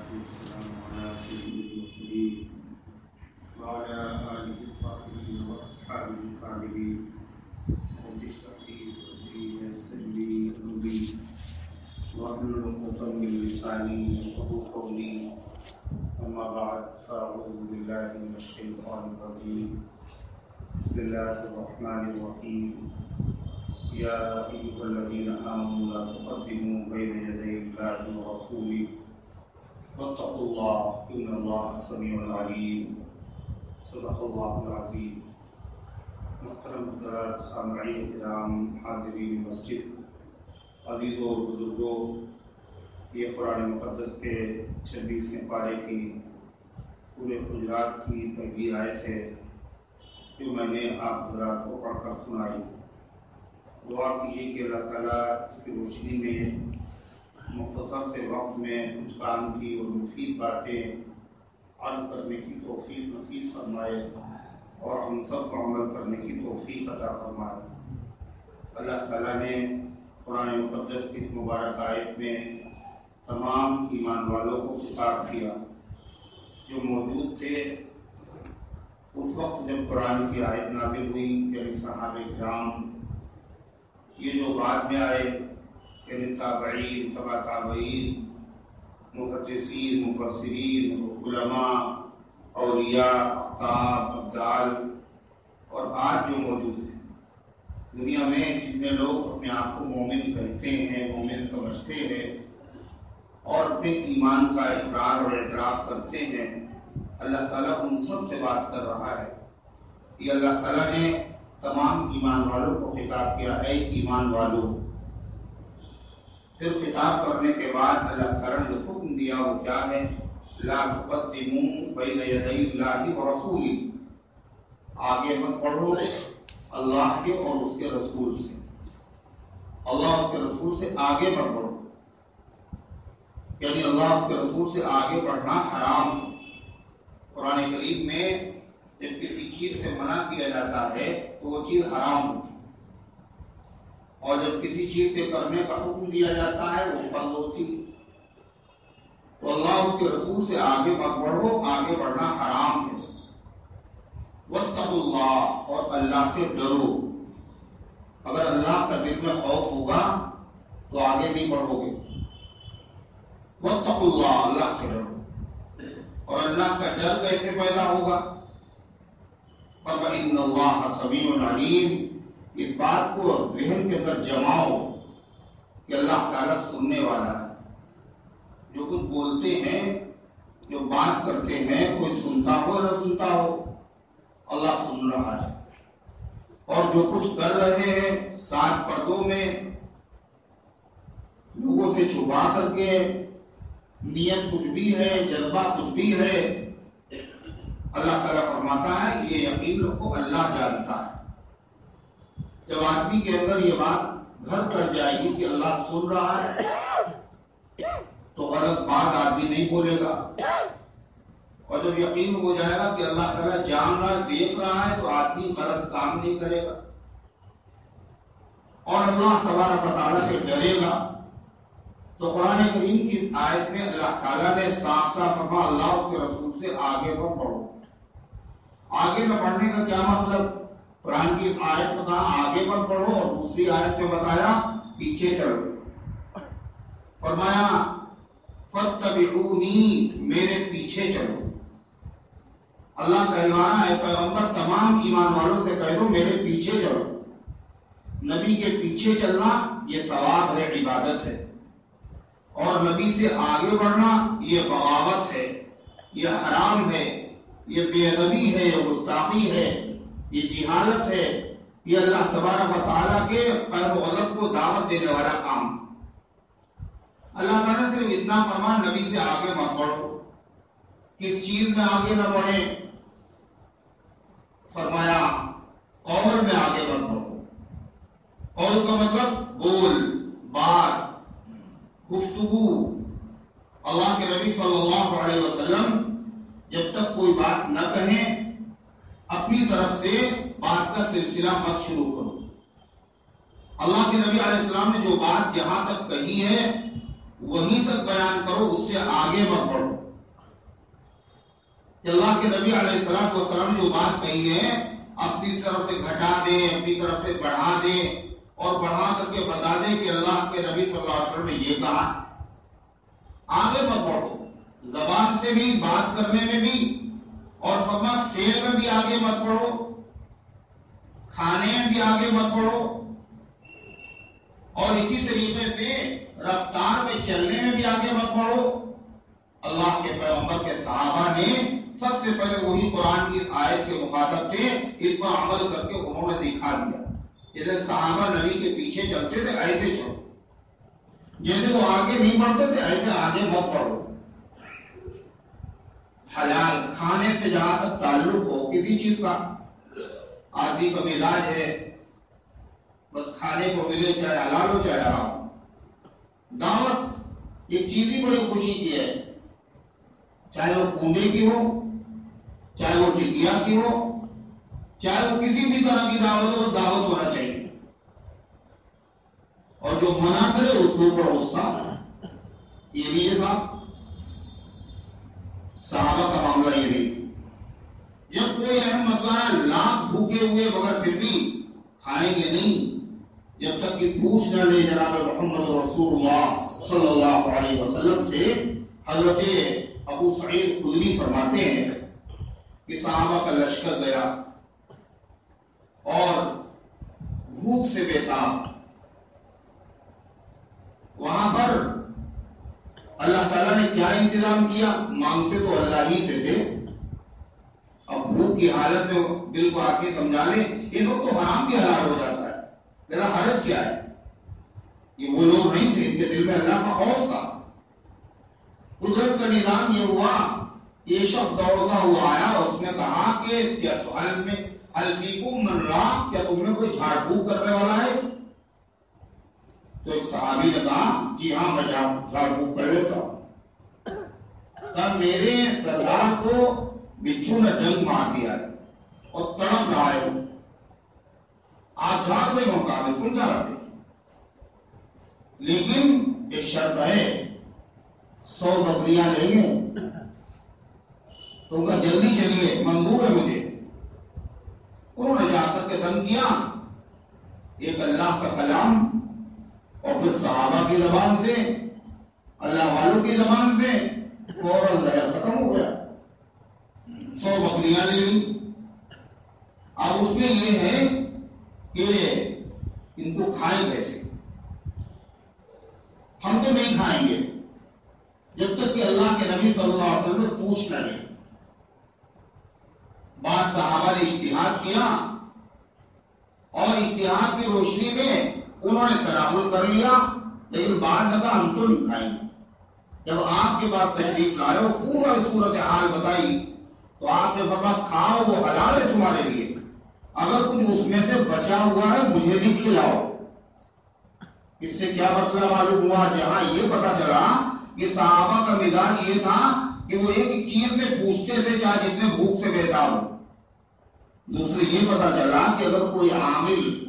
والسلام على سيد المرسلين وعلى آله الطاهرين وأصحابه الكاملين رب اشرح لي صدري ويسر لي أمري واحلل عقدة من لساني يفقهوا قولي أما بعد فأعوذ بالله من الشيطان الرجيم بسم الله الرحمن الرحيم يا أيها الذين آمنوا لا تقدموا بين يدي الله ورسوله واتقوا الله إن الله سميع عليم صدق الله العظيم. محترم حضرات سامعین کرام، حاضرین مسجد، عزیزوں اور بزرگوں، یہ قرآن مقدس کے 26ویں پارے کی پورے حجرات کی پہلی آیت ہے جو میں نے آپ حضرات کو پڑھ کر سنائی. دعا کیجیے کہ اللہ تعالیٰ اس کی روشنی میں مختصر سے وقت میں کچھ کام کی اور مفید باتیں عرض کرنے کی توفیق نصیب فرمائے اور ہم سب کو عمل کرنے کی توفیق عطا فرمائے. اللہ تعالیٰ نے قرآن مقدس کی اس مبارک آیت میں تمام ایمان والوں کو خطاب کیا جو موجود تھے اس وقت جب قرآن کی آیت نازل ہوئی، یعنی صحابہ کرام. یہ جو بعد میں آئے یعنی تابعین، تبع تابعین، محدثین، مفسرین، علماء، اولیاء، اقطاب، ابدال، اور آج جو موجود ہیں دنیا میں جتنے لوگ اپنے آپ کو مومن کہتے ہیں، مومن سمجھتے ہیں اور اپنے ایمان کا اقرار اور اعتراف کرتے ہیں، اللہ تعالیٰ ان سب سے بات کر رہا ہے. یہ اللہ تعالیٰ نے تمام ایمان والوں کو خطاب کیا، اے ایمان والو. پھر خطاب کرنے کے بعد اللہ تعالیٰ نے حکم دیا وہ کیا ہے؟ لا تقدموا بین یدی اللہ ورسولہ. آگے مت بڑھو اللہ کے اور اس کے رسول سے. اللہ اس کے رسول سے آگے مت بڑھو، یعنی اللہ اس کے رسول سے آگے بڑھنا حرام ہے. قرآن کریم میں جب کسی چیز سے منع کیا جاتا ہے تو وہ چیز حرام ہوتی ہے، اور جب کسی چیز کے کرنے کا حکم دیا جاتا ہے وہ فرض ہوتی ہے. تو اللہ اس کے رسول سے آگے مت بڑھو، آگے بڑھنا حرام ہے. واتقوا اللہ، اور اللہ سے ڈرو. اگر اللہ کا دل میں خوف ہوگا تو آگے نہیں بڑھو گے. واتقوا اللہ، اللہ سے ڈرو. اور اللہ کا ڈر کیسے پیدا ہوگا؟ فَإِنَّ اللَّهَ سَمِيعٌ عَلِيمٌ. اس بات کو ذہن کے اندر جماؤ کہ اللہ تعالیٰ سننے والا ہے. جو کچھ بولتے ہیں، جو بات کرتے ہیں، کوئی سنتا ہو نہ سنتا ہو، اللہ سن رہا ہے. اور جو کچھ کر رہے ہیں سات پردوں میں لوگوں سے چھپا کر کے، نیت کچھ بھی ہے، جذبہ کچھ بھی ہے، اللہ تعالیٰ فرماتا ہے یہ یقین رکھو اللہ جانتا ہے. جب آدمی کے اندر یہ بات گھر کر جائے گی کہ اللہ سن رہا ہے تو غلط بات آدمی نہیں بولے گا. اور جب یقین ہو جائے گا کہ اللہ تعالیٰ جان رہا ہے، دیکھ رہا ہے، تو آدمی غلط کام نہیں کرے گا اور اللہ تبارک و تعالیٰ سے ڈرے گا. تو قرآن کریم کی اس آیت میں اللہ تعالیٰ نے صاف صاف فرمایا اللہ اس کے رسول سے آگے پر بڑھو. آگے نہ بڑھنے کا کیا مطلب؟ قرآن کی آیت میں کہا آگے پر بڑھو اور دوسری آیت میں بتایا پیچھے چلو. فرمایا فَاتَّبِعُونِی، میرے پیچھے چلو. اللہ کہلوانا ہے پیغمبر تمام ایمان والوں سے کہہ دو میرے پیچھے چلو. نبی کے پیچھے چلنا یہ ثواب ہے، عبادت ہے. اور نبی سے آگے بڑھنا یہ بغاوت ہے، یہ حرام ہے، یہ بے ادبی ہے، یہ گستاخی ہے، یہ جہالت ہے، یہ اللہ تبارک و تعالیٰ کے قہر و غضب کو دعوت دینے والا کام. اللہ تعالیٰ صرف اتنا فرمان نبی سے آگے مت بڑھو. کس چیز میں آگے نہ بڑھے؟ فرمایا قول میں آگے مت بڑھو. قول کا مطلب بول، بات، گفتگو. اللہ کے نبی صلی اللہ علیہ وسلم جب تک کوئی بات نہ کہیں اپنی طرف سے بات کا سلسلہ مت شروع کرو. اللہ کے نبی علیہ السلام نے جو بات جہاں تک کہی ہے وہیں تک بیان کرو، اس سے آگے مت بڑھو. کہ اللہ کے نبی علیہ السلام نے جو بات کہی ہے اپنی طرف سے گھٹا دے، اپنی طرف سے بڑھا دے اور بڑھا کر کے بتا دے کہ اللہ کے نبی صلی اللہ علیہ وسلم نے یہ کہا. آگے مت بڑھو، زبان سے بھی، بات کرنے میں بھی، اور فرمایا فعل میں بھی آگے مت بڑھو، کھانے میں بھی آگے مت بڑھو، اور اسی طریقے سے رفتار میں چلنے میں بھی آگے مت بڑھو. اللہ کے پیغمبر کے صحابہ نے سب سے پہلے وہی قرآن کی آیت کے مخاطب تھے، اس پر عمل کر کے انہوں نے دکھا دیا. جیسے صحابہ نبی کے پیچھے چلتے تھے ایسے چلو، جیسے وہ آگے نہیں بڑھتے تھے ایسے آگے مت بڑھو. حلال کھانے سے جہاں تک تعلق ہو کسی چیز کا، آدمی کا مزاج ہے بس کھانے کو ملے چاہے حلال ہو چاہے حرام. دعوت ایک چیز ہی بڑی خوشی کی ہے، چاہے وہ کنڈے کی ہو، چاہے وہ ٹکیا کی ہو، چاہے وہ کسی بھی طرح کی دعوت ہو، وہ دعوت ہونا چاہیے. اور جو منع کرے اس کے اوپر غصہ. یہ بھی صاحب صحابہ کا معاملہ یہ نہیں تھا. جب کوئی اہم مسئلہ ہے، لاکھ بھوکے ہوئے مگر پھر بھی کھائیں گے نہیں جب تک کہ پوچھ نہ لے جناب محمد رسول اللہ صلی اللہ علیہ وسلم سے. حضرت ابو سعید خدری فرماتے ہیں کہ صحابہ کا لشکر گیا اور بھوک سے بیتاب. وہاں پر اللہ تعالیٰ نے کیا انتظام کیا؟ مانگتے تو اللہ ہی سے تھے. اب بھوک کی حالت میں دل کو آ کے سمجھا لے، ان وقت تو حرام بھی حلال ہو جاتا ہے، ذرا حرج کیا ہے؟ یہ وہ لوگ نہیں تھے، ان کے دل میں اللہ کا خوف تھا. قدرت کا نظام یہ ہوا، یہ شخص دوڑتا ہوا آیا، اس نے کہا کہ کیا تو الفیکم من راق، کیا تم میں کوئی جھاڑ پھونک کرنے والا ہے؟ تو ایک صحابی نے کہا جی ہاں میں جھاڑ پھونک کر لیتا ہوں. تب میرے سردار کو بچھو نے ڈنگ مار دیا ہے اور تڑپ رہا ہے، آپ جھاڑ دیں گے؟ کہا بالکل جھاڑ دیں، لیکن ایک شرط ہے، 100 بکریاں لیں گے. تو ان کا جلدی چلیے، منظور ہے مجھے. انہوں نے جا کر کے دم کیا، ایک اللہ کا کلام اور پھر صحابہ کی زبان سے، اللہ والوں کی زبان سے فوراً زہر ختم ہو گیا. 100 بکریاں لے لی. اب اس میں یہ ہے کہ ان کو کھائیں کیسے؟ ہم تو نہیں کھائیں گے جب تک کہ اللہ کے نبی صلی اللہ علیہ وسلم پوچھ نہ لیں. بعض صحابہ نے اجتہاد کیا اور اجتہاد کی روشنی میں انہوں نے تناول کر لیا، لیکن بعد نے کہا ہم تو نہیں کھائیں گے. جب آپ کے بعد تشریف لائے ہو، پورا صورتحال بتائی، تو آپ نے فرمایا کھاؤ، وہ حلال ہے تمہارے لیے، اگر کچھ اس میں سے بچا ہوا ہے مجھے بھی کھلاؤ. اس سے کیا مسئلہ معلوم ہوا؟ جہاں یہ پتا چلا کہ صحابہ کا مزاج یہ تھا کہ وہ ایک چیز میں پوچھتے تھے چاہے جتنے بھوک سے بیتاب ہو. دوسرے یہ پتا چلا کہ اگر کوئی عامل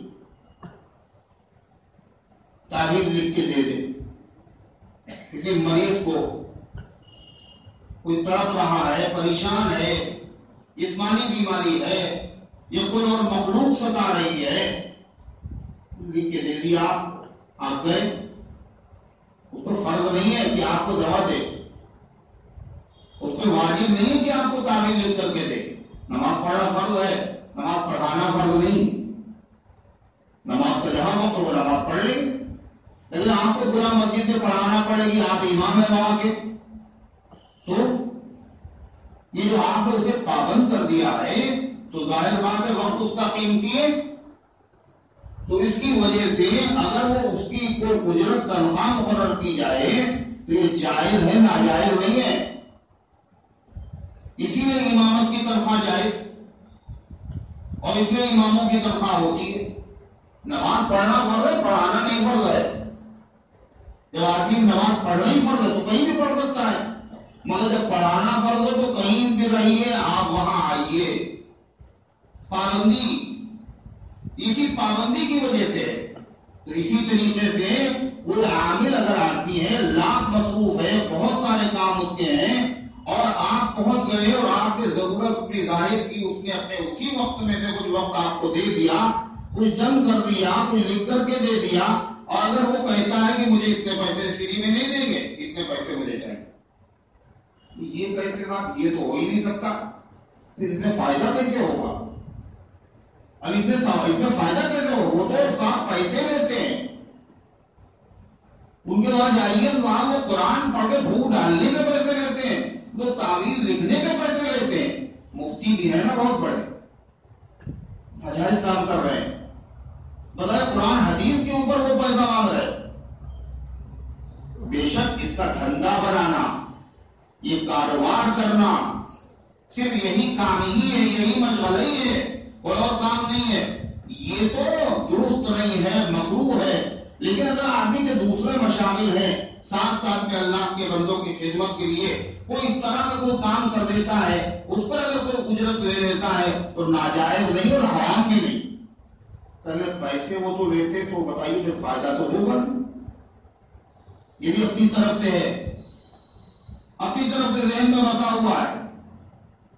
تعویذ لکھ کے دے دے کسی مریض کو، کوئی تڑپ رہا ہے، پریشان ہے، جسمانی بیماری ہے یا کوئی اور مخلوق ستا رہی ہے، لکھ کے دے دیا، آپ گئے، اس پر فرض نہیں ہے کہ آپ کو دوا دے، اس پر واجب نہیں ہے کہ آپ کو تعویذ لکھ کر کے دے. نماز پڑھنا فرض ہے، نماز پڑھانا فرض نہیں. نماز کا جہاں وقت وہ نماز پڑھ لیں، لیکن آپ کو خدا مسجد میں پڑھانا پڑے گی، آپ امام ہیں وہاں کے، تو یہ جو آپ نے اسے پابند کر دیا ہے تو ظاہر بات ہے وقت اس کا قیمتی ہے. تو اس کی وجہ سے اگر وہ اس کی کوئی اجرت تنخواہ مقرر کی جائے تو یہ جائز ہے، ناجائز نہیں ہے. اسی لیے امامت کی تنخواہ جائز، اور اس لیے اماموں کی تنخواہ ہوتی ہے. نماز پڑھنا فرض ہے، پڑھانا نہیں فرض ہے. جب آدمی نماز پڑھنا ہی فرض ہے تو کہیں بھی پڑھ سکتا ہے، مگر جب پڑھانا فرض ہے تو کہیں بھی رہیے، آپ وہاں آئیے. پابندی، اسی پابندی کی وجہ سے. تو اسی طریقے سے وہ عامل اگر آدمی ہے لاکھ وقت میں سے کچھ وقت آپ کو دے دیا، کچھ جم کر دیا، کچھ لکھ کر کے دے دیا، اور اگر وہ کہتا ہے کہ مجھے اتنے پیسے فری میں نہیں دیں گے، اتنے پیسے مجھے چاہیے، یہ کیسے بات؟ یہ تو ہو ہی نہیں سکتا، پھر اس میں فائدہ کیسے ہوگا؟ اب اس میں فائدہ کیسے ہوگا؟ وہ تو صاف پیسے لیتے ہیں، ان کے بعد جائیے وہاں وہ قرآن پڑھ کے بھوک ڈالنے کے پیسے لیتے ہیں، وہ تعویذ لکھنے کے پیسے لیتے ہیں، مفتی بھی ہے نا بہت بڑے، ناجائز کام کر رہے ہیں، بتائے قرآن حدیث کے اوپر وہ پیسہ مانگ رہے۔ بے شک اس کا دھندا بنانا، یہ کاروبار کرنا، صرف یہی کام ہی ہے، یہی مشغلہ ہی ہے، کوئی اور کام نہیں ہے، یہ تو درست نہیں ہے، مکروہ ہے۔ لیکن اگر آدمی کے دوسرے مشاغل ہیں، ساتھ ساتھ میں اللہ کے بندوں کی خدمت کے لیے کوئی اس طرح کا کوئی کام کر دیتا ہے، اس پر اگر کوئی اجرت لے لیتا ہے تو ناجائز نہیں اور حرام بھی نہیں۔ پہلے پیسے وہ تو لیتے تو بتائیے پھر فائدہ تو ہوگا، یہ بھی اپنی طرف سے ہے، اپنی طرف سے ذہن میں بسا ہوا ہے۔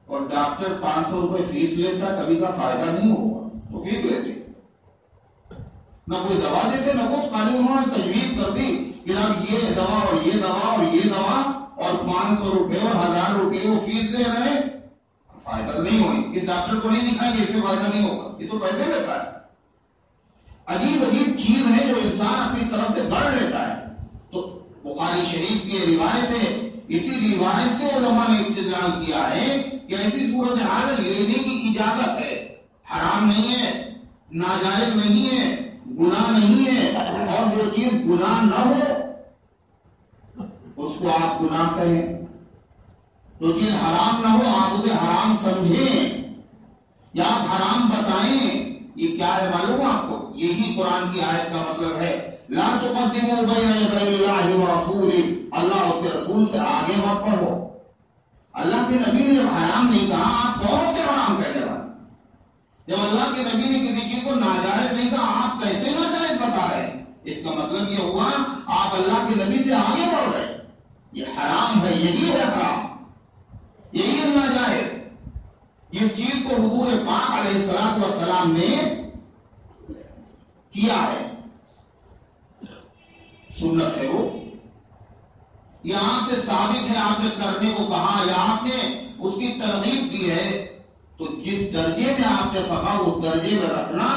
اور ڈاکٹر 500 روپے فیس لیتا، کبھی کا فائدہ نہیں ہوگا تو فیس لیتے، نہ کوئی دوا دیتے نہ کچھ، خالی انہوں نے تجویز کر دی کہ جناب یہ دوا اور یہ دوا اور یہ دوا، اور 500 روپے اور 1000 روپے وہ فیس لے رہے ہیں، فائدہ نہیں ہوئی، اس ڈاکٹر کو نہیں دکھائیں گے، اس سے فائدہ نہیں ہوگا، یہ تو پیسے لیتا ہے۔ عجیب عجیب چیز ہے جو انسان اپنی طرف سے گڑھ لیتا ہے۔ تو بخاری شریف کی روایت ہے، اسی روایت سے علماء نے استدلال کیا ہے کہ ایسی صورتحال لینے کی اجازت ہے، حرام نہیں ہے، ناجائز نہیں ہے، گناہ نہیں ہے، اور جو چیز گناہ نہ ہو اس کو آپ گناہ کہیں، جو چیز حرام نہ ہو آپ اسے حرام سمجھیں یا آپ حرام بتائیں۔ یہ کیا ہے معلوم آپ کو؟ یہی قرآن کی آیت کا مطلب ہے، لا تقدموا بین یدی اللہ ورسولہ، اللہ اس کے رسول سے آگے مت بڑھو۔ اللہ کے نبی نے جب حرام نہیں کہا، آپ کون ہوتے حرام کہنے والے؟ جب اللہ کے نبی نے کسی چیز کو ناجائز نہیں کہا، آپ کیسے ناجائز بتا رہے ہیں؟ اس کا مطلب یہ ہوا آپ اللہ کے نبی سے آگے بڑھ رہے، یہ حرام ہے، یہی ہے حرام، یہی ہے ناجائز۔ جس چیز کو حضور پاک علیہ الصلوۃ والسلام نے کیا ہے، سنت ہے وہ، یہ آپ سے ثابت ہے، آپ نے کرنے کو کہا یا آپ نے اس کی ترغیب دی ہے، تو جس درجے میں آپ نے فقہ اس درجے میں رکھنا،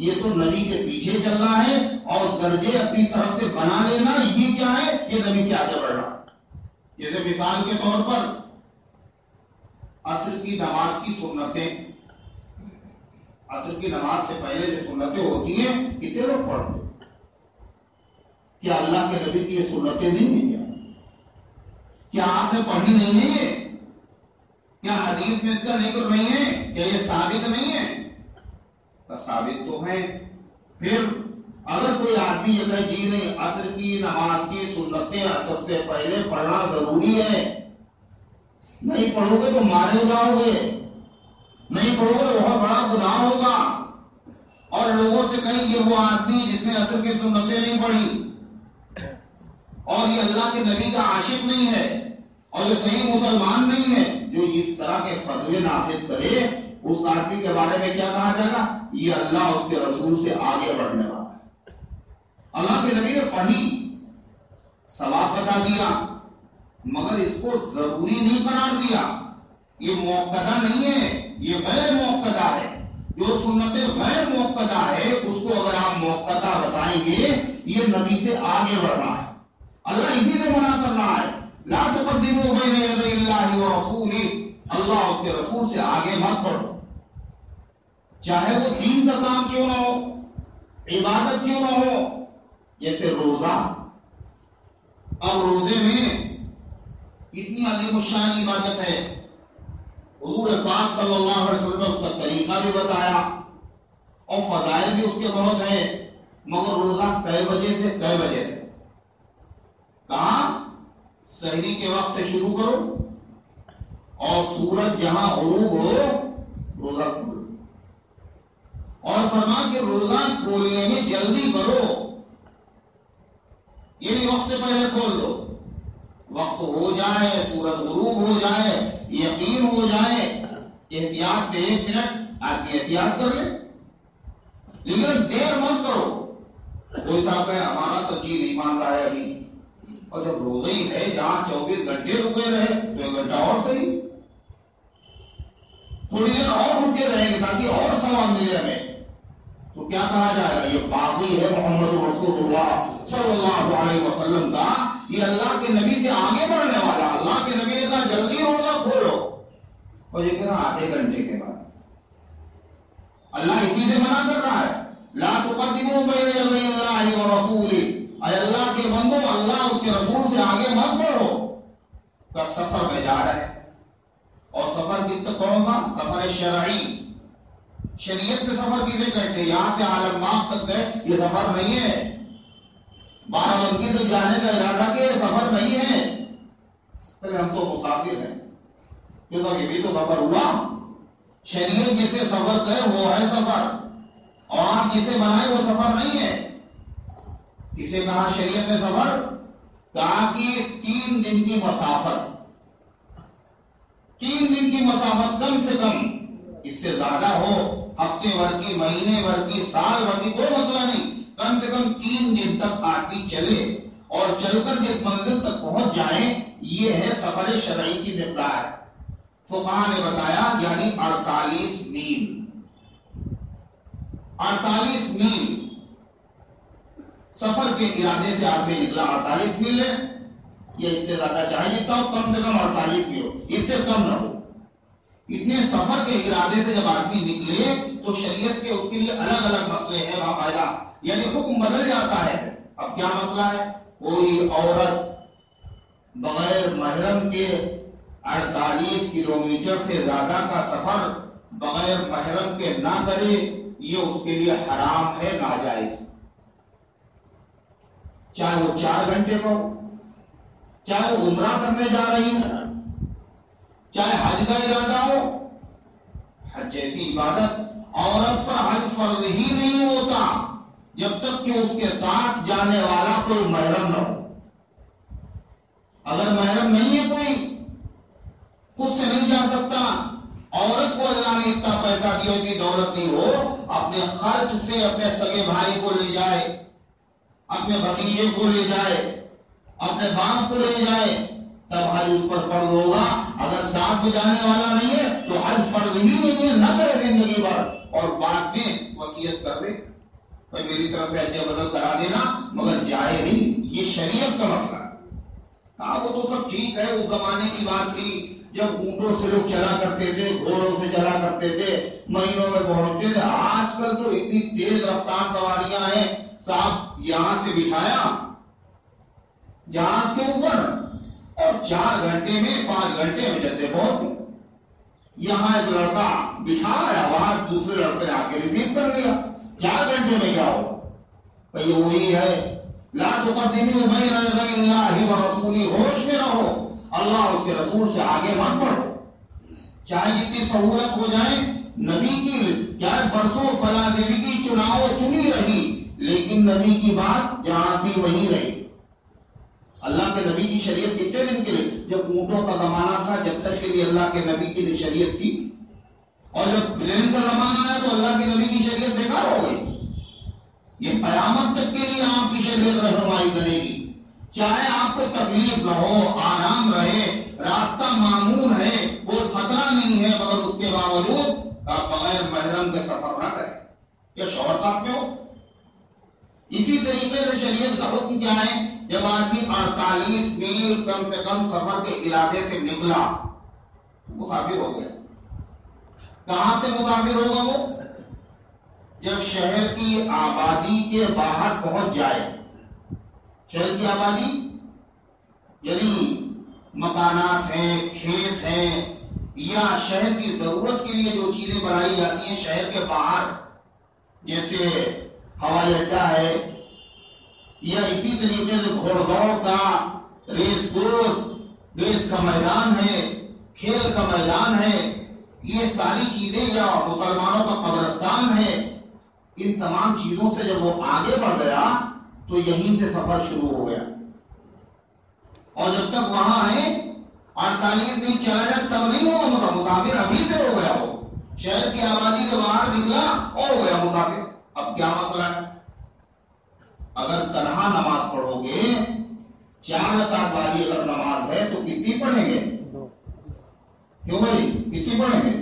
یہ تو نبی کے پیچھے چلنا ہے، اور درجے اپنی طرف سے بنا لینا، یہ کیا ہے؟ یہ نبی سے آگے بڑھنا۔ جیسے مثال کے طور پر عصر کی نماز کی سنتیں، عصر کی نماز سے پہلے جو سنتیں ہوتی ہیں کتنے لوگ پڑھتے ہیں؟ کیا اللہ کے نبی کی یہ سنتیں نہیں ہیں؟ کیا آپ نے پڑھی نہیں ہے؟ کیا حدیث میں اس کا ذکر نہیں ہے؟ کیا یہ ثابت نہیں ہے؟ ثابت تو ہے۔ پھر اگر کوئی آدمی یہ کہے جی نہیں، عصر کی نماز کی سنتیں سب سے پہلے پڑھنا ضروری ہے، نہیں پڑھو گے تو مارے جاؤ گے، نہیں پڑھو گے تو بہت بڑا گناہ ہوگا، اور لوگوں سے کہیں یہ وہ آدمی جس نے عصر کی سنتیں نہیں پڑھی، اور یہ اللہ کے نبی کا عاشق نہیں ہے، اور یہ صحیح مسلمان نہیں ہے، جو اس طرح کے فتوے نافذ کرے، اس آدمی کے بارے میں کیا کہا جائے گا؟ یہ اللہ اس کے رسول سے آگے بڑھنے والا ہے۔ اللہ کے نبی نے پڑھی، ثواب بتا دیا، مگر اس کو ضروری نہیں قرار دیا، یہ موقدہ نہیں ہے، یہ غیر موقدہ ہے۔ جو سنتیں غیر موقدہ ہے اس کو اگر آپ موقدہ بتائیں گے، یہ نبی سے آگے بڑھنا ہے۔ اللہ اسی سے منع کر رہا ہے، لا تقدموا بین یدی اللہ ورسولہ، اللہ اس کے رسول سے آگے مت بڑھو، چاہے وہ دین کا کام کیوں نہ ہو، عبادت کیوں نہ ہو۔ جیسے روزہ، اب روزے میں اتنی عظیم الشان عبادت ہے، حضور پاک صلی اللہ علیہ وسلم نے اس کا طریقہ بھی بتایا اور فضائل بھی اس کے بہت ہیں، مگر روزہ کئے بجے سے کئے بجے تک؟ کہاں؟ سحری کے وقت سے شروع کرو، اور سورج جہاں غروب ہو روزہ کھولو، اور فرما کہ روزہ کھولنے میں جلدی کرو، یہ نہیں وقت سے پہلے کھول دو، وقت ہو جائے، سورج غروب ہو جائے، یقین ہو جائے، احتیاط پہ 1 منٹ آدمی احتیاط کر لے، لیکن دیر مت کرو. کوئی صاحب ہے ہمارا تو جی نہیں مان رہا ہے ابھی، اور جب روزہ ہی ہے جہاں 24 گھنٹے رکے رہے تو 1 گھنٹہ اور صحیح، تھوڑی دیر اور رکے رہیں گے تاکہ اور ثواب ملے ہمیں. تو کیا کہا جائے گا؟ یہ باغی ہے محمد رسول اللہ صلی اللہ علیہ وسلم کا، یہ اللہ کے نبی سے آگے بڑھنے والا. اللہ کے نبی نے کہا جلدی روزہ کھولو، اور یہ کہنا آدھے گھنٹے کے بعد. اللہ اسی سے منع کر رہا ہے، لا تقدموا بین یدی اللہ ورسولہ، اے اللہ کے بندو اللہ اس کے رسول سے آگے مت بڑھو. کا سفر میں جا رہا ہے، اور سفر کتنا کون سا؟ سفر شرعی. شریعت میں سفر کسے کہتے ہیں؟ یہاں سے عالم باغ تک گئے، یہ سفر نہیں ہے. بارہ بنکی تک جانے کا ارادہ کہ یہ سفر نہیں ہے. پہلے ہم تو مسافر ہیں، کیونکہ یہ بھی تو سفر ہوا. شریعت جسے سفر کہے وہ ہے سفر، اور آپ جسے بنائے وہ سفر نہیں ہے. کسے کہا شریعت نے سفر؟ کہا کہ 3 دن کی مسافت، 3 دن کی مسافت کم سے کم، اس سے زیادہ ہو ہفتے بھر کی، مہینے بھر کی، سال بھر کی، کوئی مسئلہ نہیں. کم سے کم 3 دن تک آدمی چلے اور چل کر جس منزل تک پہنچ جائیں، یہ ہے سفر شرعی کی مقدار. فقہاء نے بتایا یعنی 48 میل. 48 میل سفر کے ارادے سے آدمی نکلا. 48 میل ہے، یا اس سے زیادہ چاہے جتنا ہو، کم سے کم 48 میل ہو، اس سے کم نہ ہو. اتنے سفر کے ارادے سے جب آدمی نکلے تو شریعت کے اس کے لیے الگ الگ مسئلے ہیں باقاعدہ، یعنی حکم بدل جاتا ہے. اب کیا مسئلہ ہے؟ کوئی عورت بغیر محرم کے 48 کلومیٹر سے زیادہ کا سفر بغیر محرم کے نہ کرے، یہ اس کے لیے حرام ہے، ناجائز. چاہے وہ 4 گھنٹے کا ہو، چاہے وہ عمرہ کرنے جا رہی ہو، چاہے حج کا ارادہ ہو. حج جیسی عبادت عورت پر حج فرض ہی نہیں ہوتا جب تک کہ اس کے ساتھ جانے والا کوئی محرم نہ ہو. اگر محرم نہیں ہے، کوئی خود سے نہیں جا سکتا. عورت کو اللہ نے اتنا پیسہ دیا کہ دولت نہیں ہو، اپنے خرچ سے اپنے سگے بھائی کو لے جائے، اپنے بھتیجے کو لے جائے، اپنے باپ کو لے جائے، تب حج اس پر فرض ہوگا. اگر ساتھ میں جانے والا نہیں ہے تو حج فرض ہی نہیں ہے، نہ کرے زندگی بھر، اور بعد میں وصیت کر دے بھائی میری طرف سے حج بدل کرا دینا، مگر جائے نہیں. یہ شریعت کا مسئلہ ہے. کہا وہ تو سب ٹھیک ہے، اس زمانے کی بات تھی جب اونٹوں سے لوگ چلا کرتے تھے، گھوڑوں سے چلا کرتے تھے، مہینوں میں پہنچتے تھے. آج کل تو اتنی تیز رفتار سواریاں ہیں، صاحب یہاں سے بٹھایا جہاز کے اوپر اور 4 گھنٹے میں 5 گھنٹے میں جدے پہنچ گئے. یہاں ایک لڑکا بٹھایا، وہاں دوسرے لڑکے نے آ کے ریسیو کر لیا. 4 گھنٹے میں کیا ہو؟ بھئی وہی ہے، لا تقدموا بین یدی اللہ ورسولہ. ہوش میں رہو، اللہ اس کے رسول سے آگے مت بڑھو. چاہے جتنی سہولت ہو جائے، نبی کی کیا برسوں فلاں دیوی کی چنی رہی، لیکن نبی کی بات جہاں تھی وہیں رہی. اللہ کے نبی کی شریعت کتنے دن کے لیے؟ جب اونٹوں کا زمانہ تھا جب تک کے لیے اللہ کے نبی کی شریعت تھی، اور جب پلین کا زمانہ آیا تو اللہ کے نبی کی شریعت بیکار ہو گئی. یہ قیامت تک کے لیے آپ کی شریعت رہنمائی کرے گی. چاہے آپ کو تکلیف نہ ہو، آرام رہے، راستہ معمول ہے، کوئی خطرہ نہیں ہے، مگر اس کے باوجود آپ بغیر محرم کے سفر نہ کریں. یا شوہر ساتھ میں ہو. اسی طریقے سے شریعت کا حکم کیا ہے؟ جب آدمی 48 میل کم سے کم سفر کے ارادے سے نکلا، مسافر ہو گیا. کہاں سے مسافر ہوگا وہ؟ جب شہر کی آبادی کے باہر پہنچ جائے. شہر کی آبادی یعنی مکانات ہیں، کھیت ہیں، یا شہر کی ضرورت کے لیے جو چیزیں بنائی جاتی ہیں شہر کے باہر، جیسے ہوائی اڈہ ہے، یا اسی طریقے سے گھوڑ دوڑ کا ریس کا میدان ہے، کھیل کا میدان ہے، یہ ساری چیزیں، یا مسلمانوں کا قبرستان ہے. ان تمام چیزوں سے جب وہ آگے بڑھ گیا تو یہیں سے سفر شروع ہو گیا. اور جب تک وہاں ہے 48 دن چلا جائے تب نہیں ہوگا، مسافر ابھی سے ہو گیا. وہ شہر کی آبادی کے باہر نکلا اور ہو گیا مسافر. اب کیا مسئلہ ہے؟ اگر تنہا نماز پڑھو گے 4 رکعت والی اگر نماز ہے تو کتنی پڑھیں گے؟ کیوں بھائی کتنی پڑھیں گے؟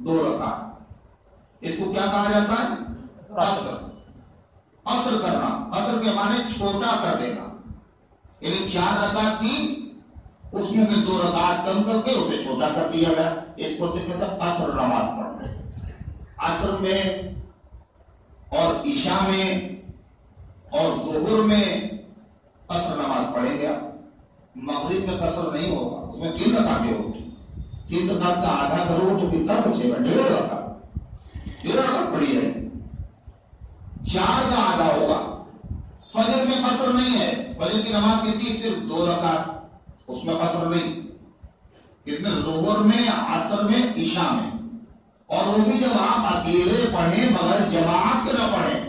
2 رکعت. اس کو کیا کہا جاتا ہے؟ قصر. قصر کرنا. قصر کے معنی چھوٹا کر دینا. یعنی 4 رکعت تھی اس میں 2 رکعت کم کر کے اسے چھوٹا کر دیا گیا. اس کو کہتے ہیں قصر نماز پڑھنا. عصر میں اور عشاء میں اور ظہر میں قصر نماز پڑھیں گے. مغرب میں قصر نہیں ہوگا. اس میں 3 رکعتیں ہوتی. 3 رکعت کا آدھا کرو تو کتنا بچے گا؟ 1.5 رکعت. 1.5 رکعت پڑھی ہے. 4 کا آدھا ہوگا. فجر میں قصر نہیں ہے. فجر کی نماز کتنی؟ صرف 2 رکعت. اس میں قصر نہیں. کتنے؟ ظہر میں، عصر میں، عشاء میں. اور وہ بھی جب آپ اکیلے پڑھیں بغیر جماعت کے نہ پڑھیں،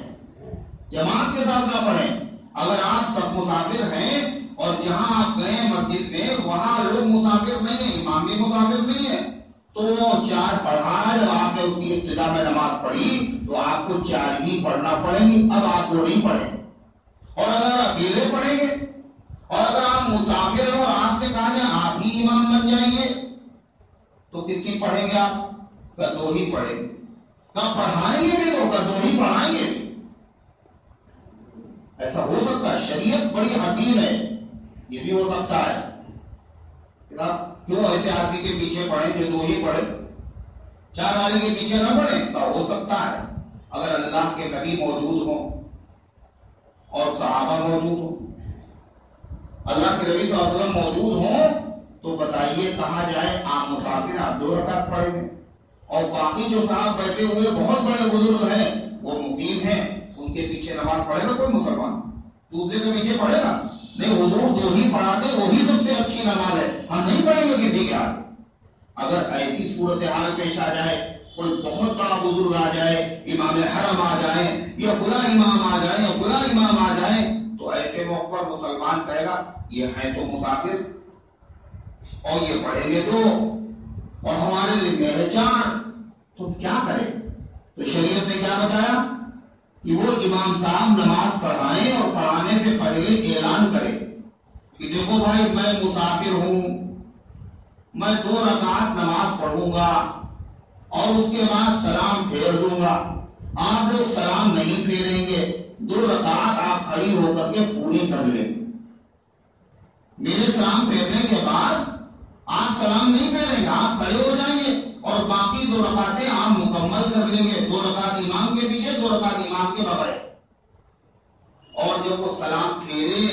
جماعت کے ساتھ نہ پڑھیں. اگر آپ سب مسافر ہیں اور جہاں آپ گئے مسجد میں وہاں لوگ مسافر نہیں ہیں، امام بھی مسافر نہیں ہے، تو وہ 4 پڑھانا جب آپ نے اس کی ابتدا میں نماز پڑھی تو آپ کو 4 ہی پڑھنا پڑیں گی. اب آپ 2 نہیں پڑھیں. اور اگر اکیلے پڑھیں گے اور اگر آپ مسافر ہو اور آپ سے کہا جائے آپ ہی امام بن جائیں گے تو کتنی پڑھیں گے آپ؟ 2 ہی پڑھیں گے. کب پڑھائیں گے بھی تو 2 ہی پڑھائیں گے. ایسا ہو سکتا ہے. شریعت بڑی حسین ہے. یہ بھی ہو سکتا ہے. کیوں ایسے آدمی کے پیچھے پڑھیں جو 2 ہی پڑھے؟ 4 والے کے پیچھے نہ پڑھیں. تو ہو سکتا ہے اگر اللہ کے نبی موجود ہوں اور صحابہ موجود ہوں، اللہ کے نبی صلی اللہ علیہ وسلم موجود ہوں تو بتائیے کہا جائے آپ مسافر آپ 2 رکعت پڑھیں گے اور باقی جو صاحب بیٹھے ہوئے بہت بڑے بزرگ ہیں وہ مقیم ہیں، ان کے پیچھے نماز پڑھے گا کوئی مسلمان؟ دوسرے کے پیچھے پڑھے گا نہیں. حضور 2 ہی پڑھاتے وہی سب سے اچھی نماز ہے. ہم نہیں پڑھیں گے کسی کے آگے. اگر ایسی صورتحال پیش آ جائے، کوئی بہت بڑا بزرگ آ جائے، امام حرم آ جائے یا فلاں امام آ جائے یا فلاں امام آ جائے، تو ایسے موقع پر مسلمان کہے گا یہ ہے تو مسافر اور یہ پڑھیں گے تو اور ہمارے لیے ہے 4، تو کیا کرے؟ تو شریعت نے کیا بتایا کہ وہ امام صاحب نماز پڑھائیں اور پڑھانے سے پہلے اعلان کرے کہ دیکھو بھائی میں مسافر ہوں، میں 2 رکعت نماز پڑھوں گا اور اس کے بعد سلام پھیر دوں گا. آپ لوگ سلام نہیں پھیریں گے، 2 رکعت آپ کھڑی ہو کر کے پوری کر لیں گے. میرے سلام پھیرنے کے بعد آپ سلام نہیں پھیریں گے، آپ کھڑے ہو جائیں گے اور باقی 2 رکعتیں آپ مکمل کر لیں گے. 2 رکعت امام کے پیچھے، 2 رکعت امام کے بغیر. اور جب وہ سلام پھیرے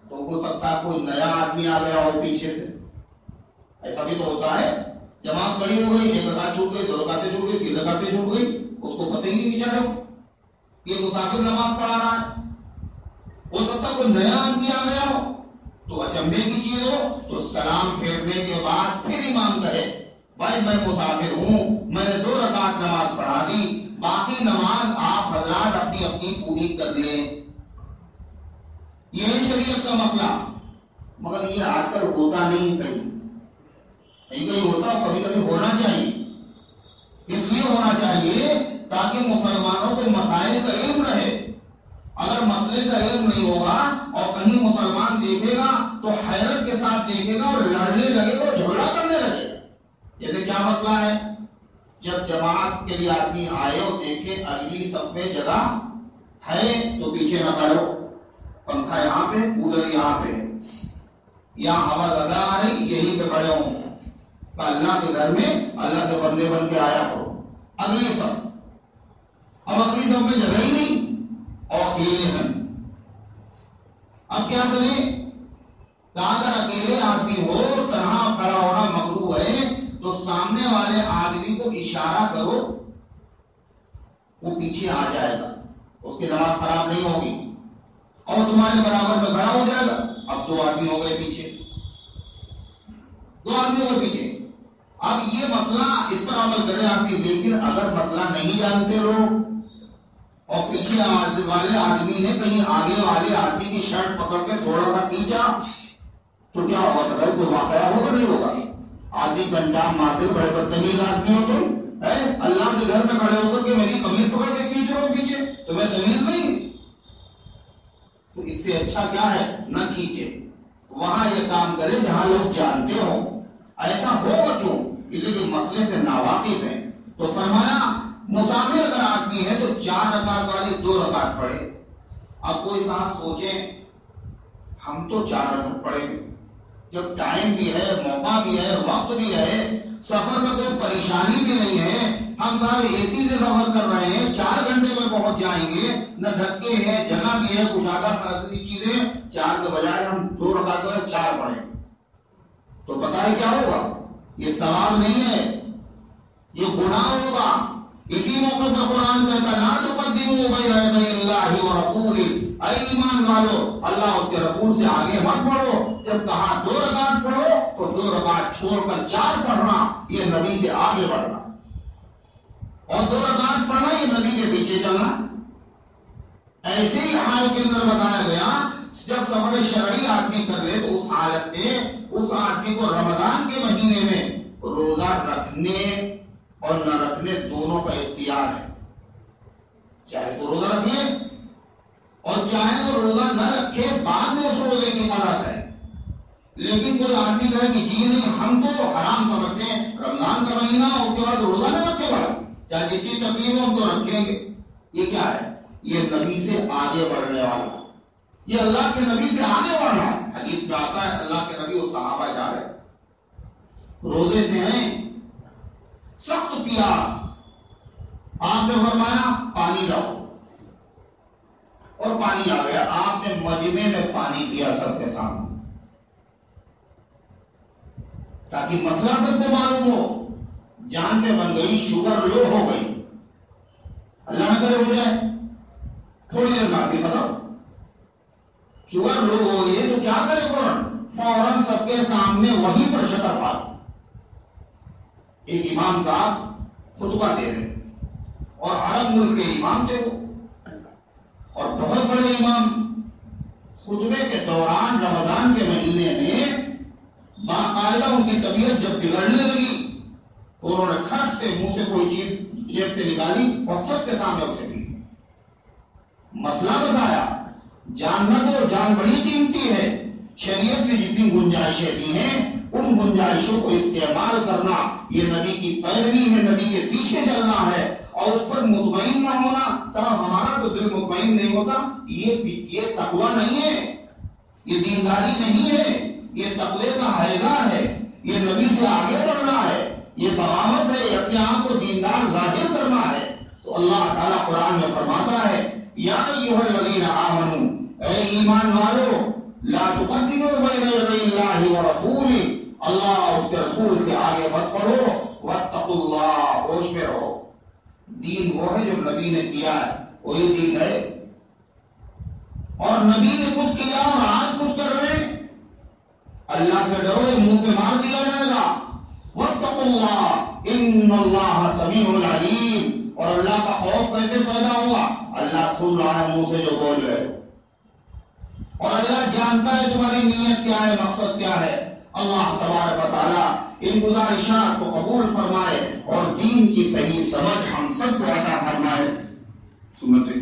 تو ہو سکتا ہے کوئی نیا آدمی آ گیا اور پیچھے سے. ایسا بھی تو ہوتا ہے. جماعت کھڑی ہو گئی، 1 رکعت چھوٹ گئی، 2 رکعتیں چھوٹ گئی، 3 رکعتیں چھوٹ گئی، اس کو پتہ ہی نہیں بیچارے یہ مسافر نماز پڑھا رہا ہے. ہو سکتا کوئی نیا آدمی آ گیا ہو تو اچنبے کی چیز ہو تو سلام پھیرنے کے بعد پھر امام کہے بھائی میں مسافر ہوں، میں نے 2 رکعت نماز پڑھا دی، باقی نماز آپ حضرات اپنی اپنی پوری کر لیں. یہ ہے شریعت کا مسئلہ. مگر یہ آج کل ہوتا نہیں، کہیں ہوتا، کبھی کبھی ہونا چاہیے. اس لیے ہونا چاہیے تاکہ مسلمانوں کو مسائل کا علم رہے. اگر مسئلے کا علم نہیں ہوگا اور کہیں مسلمان دیکھے گا تو حیرت کے ساتھ دیکھے گا اور لڑنے لگے گا، جھگڑا کرنے لگے گا. جیسے کیا مسئلہ ہے؟ جب جماعت کے لیے آدمی آئے اور دیکھے اگلی صف میں جگہ ہے تو پیچھے نہ کرو، پنکھا یہاں پہ، کولر یہاں پہ، یہاں ہوا زیادہ آ رہی یہیں پہ کھڑے ہوں. اللہ کے گھر میں اللہ کے بندے بن کے آیا کرو. اگلی صف، اب اگلی صف میں جگہ ہی نہیں اور اکیلے ہیں. اب کیا کریں؟ اگر اکیلے آدمی ہو، تنہا کھڑا ہونا مکروہ ہے، تو سامنے والے آدمی کو اشارہ کرو، وہ پیچھے آ جائے گا، اس کی نماز خراب نہیں ہوگی اور تمہارے برابر میں کھڑا ہو جائے گا. اب 2 آدمی ہو گئے پیچھے، 2 آدمی ہو گئے پیچھے. اب یہ مسئلہ اس پر عمل کرے آدمی. لیکن اگر مسئلہ نہیں جانتے لوگ اور پیچھے والے آدمی نے کہیں آگے والے آدمی کی شرٹ پکڑ کے تھوڑا سا کھینچا تو کیا ہوگا؟ کوئی واقعہ ہوگا نہیں ہوگا؟ ہاتھی گھنٹا مارتے بڑے بدتمیز آدمی ہو تم، اللہ کے گھر میں کھڑے ہو کر کے میری قمیض پکڑ کے کھینچ رہے ہو پیچھے، تمہیں تمیز نہیں؟ تو اس سے اچھا کیا ہے نہ کھینچے، وہاں یہ کام کرے جہاں لوگ جانتے ہو۔ ایسا ہوگا کیوں؟ لیکن مسئلے سے ناواقف ہیں۔ تو فرمایا مسافر اگر آدمی ہے تو 4 رکعت والی 2 رکعت پڑھے۔ اب کوئی صاحب سوچیں ہم تو 4 رکعت پڑھیں گے، جب ٹائم بھی ہے، موقع بھی ہے، وقت بھی ہے، سفر میں کوئی پریشانی بھی نہیں ہے، ہم صاحب اے سی سے سفر کر رہے ہیں، 4 گھنٹے میں پہنچ جائیں گے، نہ دھکے ہیں، جگہ بھی ہے، کشادہ فاصلی چیزیں، 4 کے بجائے ہم 2 رکعت میں 4 پڑھیں تو بتائیں کیا ہوگا؟ یہ ثواب نہیں ہے، یہ گناہ ہوگا۔ اسی موقع پر قرآن کہتا لا تقدموا بین یدی اللہ ورسولہ، اے ایمان والو اللہ اس کے رسول سے آگے مت بڑھو۔ جب کہا 2 رکعت پڑھو تو 2 رکعت چھوڑ کر 4 پڑھنا، یہ نبی سے آگے بڑھنا، اور 2 رکعت پڑھنا یہ نبی کے پیچھے چلنا۔ ایسے ہی حال کے اندر بتایا گیا جب سفر شرعی آدمی کر لے تو اس حالت میں اس آدمی کو رمضان کے مہینے میں روزہ رکھنے اور نہ رکھنے دونوں کا اختیار ہے، چاہے تو روزہ رکھ لے اور چاہے وہ روزہ نہ رکھے، بعد میں اس روزے کی قضا کرے۔ لیکن کوئی آدمی کہے کہ جی نہیں ہم تو حرام سمجھتے ہیں رمضان کا مہینہ اس کے بعد روزہ نہ رکھے والا، چاہے جتنی تکلیف ہو ہم تو رکھیں گے۔ یہ کیا ہے؟ یہ نبی سے آگے بڑھنے والا، یہ اللہ کے نبی سے آگے بڑھنا ہے۔ حدیث میں آتا ہے اللہ کے نبی اور صحابہ جا رہے روزے سے ہیں، سخت پیاس، آپ نے فرمایا پانی لاؤ، اور پانی آ گیا، آپ نے مجمع میں پانی پیا سب کے سامنے تاکہ مسئلہ سب کو معلوم ہو۔ جان پہ بن گئی، شوگر لو ہو گئی، اللہ نہ کرے ہو جائے، تھوڑی دیر بعد بھی ختم، شوگر لو ہو گئی ہے تو کیا کرے؟ فوراً سب کے سامنے وہیں پر شکر پا۔ ایک امام صاحب خطبہ دے رہے اور عرب ملک کے امام تھے وہ، اور بہت بڑے امام، خطبے کے دوران رمضان کے مہینے میں باقاعدہ ان کی طبیعت جب بگڑنے لگی تو انہوں نے کھٹ سے منہ سے کوئی چیز جیب سے نکالی اور سب کے سامنے اسے پی، مسئلہ بتایا۔ جاننا تو جان بڑی قیمتی ہے، شریعت میں جتنی گنجائشیں دی ہیں ان گنجائشوں کو استعمال کرنا یہ نبی کی پیروی ہے، نبی کے پیچھے چلنا ہے، اور اس پر مطمئن نہ ہونا۔ صرف ہمارا تو دل مطمئن نہیں ہوتا، یہ تقویٰ نہیں ہے، یہ دینداری نہیں ہے، یہ تقوی کا حیضہ ہے، یہ نبی سے آگے بڑھنا ہے، یہ بغاوت ہے، یہ اپنے آپ کو دیندار ظاہر کرنا ہے۔ تو اللہ تعالیٰ قرآن میں فرماتا ہے یا ایھا الذین آمنوا، اے ایمان والو لا تقدموا بین یدی اللہ ورسولہ، اللہ اور اس کے رسول کے آگے مت بڑھو، واتقوا اللہ، ہوش میں رہو۔ دین وہ ہے جو نبی نے کیا ہے، وہی دین ہے، اور نبی نے کچھ کیا اور آج کچھ کر رہے ہیں۔ اللہ سے ڈرو، منہ پہ مار دیا جائے گا۔ واتقوا اللہ ان اللہ سمیع علیم، اور اللہ کا خوف کیسے پیدا ہوگا؟ اللہ سن رہا ہے منہ سے جو بول رہے ہو، اور اللہ جانتا ہے تمہاری نیت کیا ہے، مقصد کیا ہے۔ اللہ تبارک و تعالیٰ ان گزارشات کو قبول فرمائے اور دین کی صحیح سمجھ ہم سب کو عطا فرمائے۔ سنتے